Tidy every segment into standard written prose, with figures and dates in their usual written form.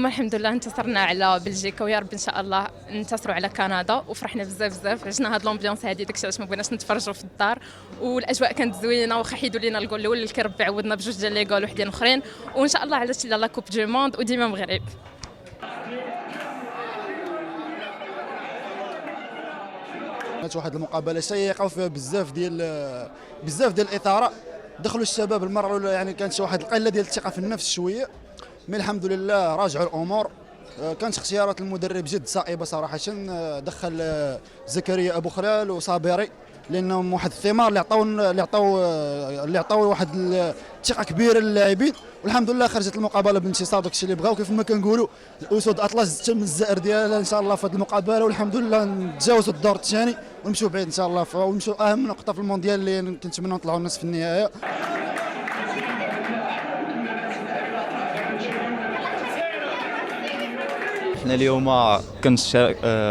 اليوم الحمد لله انتصرنا على بلجيكا، ويا رب ان شاء الله ننتصروا على كندا، وفرحنا بزاف بزاف. عشنا هاد لومبيونس هادي، داكشي علاش ما بغيناش نتفرجوا في الدار، والاجواء كانت زوينه. واخا حيدوا لينا الجول الاول، الكرب عوضنا بجوج ديال لي جول وحدين اخرين، وان شاء الله علاش لا كوب دو موند وديما مغرب. كانت واحد المقابله شيقه وفيها بزاف ديال الاثاره. دخلوا الشباب المره الاولى، يعني كانت شي واحد القله ديال الثقه في النفس شويه، مي الحمد لله راجعوا الامور. كانت اختيارات المدرب جد صائبه صراحه. دخل زكريا ابو خلال وصابري، لانهم واحد الثمار اللي عطاو واحد الثقه كبيره للاعبين، والحمد لله خرجت المقابله بانتصار. داكشي اللي بغاو، كيف ما كنقولوا الاسود اطلس تم الزائر ديالها ان شاء الله في هذه المقابله، والحمد لله نتجاوزوا الدور الثاني ونمشيو بعيد ان شاء الله، ونمشيو اهم نقطه في المونديال اللي كنتمنوا نطلعوا نصف النهائي. احنا اليوم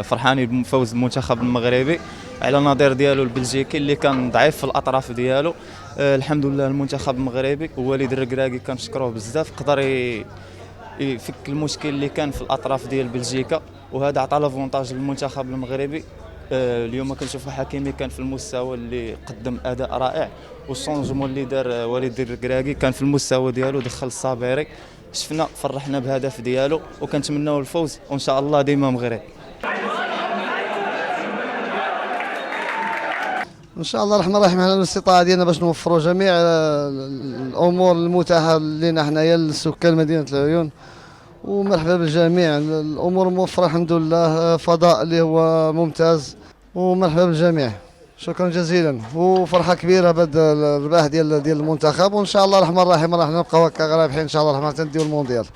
فرحانين بفوز المنتخب المغربي على النظير ديالو البلجيكي اللي كان ضعيف في الاطراف ديالو. الحمد لله المنتخب المغربي ووليد الركراكي كنشكروه بزاف، قدر يفك المشكل اللي كان في الاطراف ديال بلجيكا، وهذا عطى لافونتاج للمنتخب المغربي. اليوم كنشوفوا حكيمي كان في المستوى اللي قدم اداء رائع، والشونجمون اللي دار وليد الركراكي كان في المستوى ديالو، دخل الصابري، شفنا فرحنا بهدف ديالو، وكنتمناو الفوز وان شاء الله ديما مغرب. ان شاء الله الرحمن الرحيم. حنا الاستطاعه ديالنا باش نوفروا جميع الامور المتاحه لنا حنايا لسكان مدينه العيون، ومرحبا بالجميع. الامور موفره الحمد لله، فضاء اللي هو ممتاز، ومرحبا بالجميع. شكرا جزيلا، وفرحه كبيره بهذا الرباح ديال المنتخب، وان شاء الله الرحمن الرحيم راح نبقاو هكا رابحين ان شاء الله الرحمن تنديو المونديال.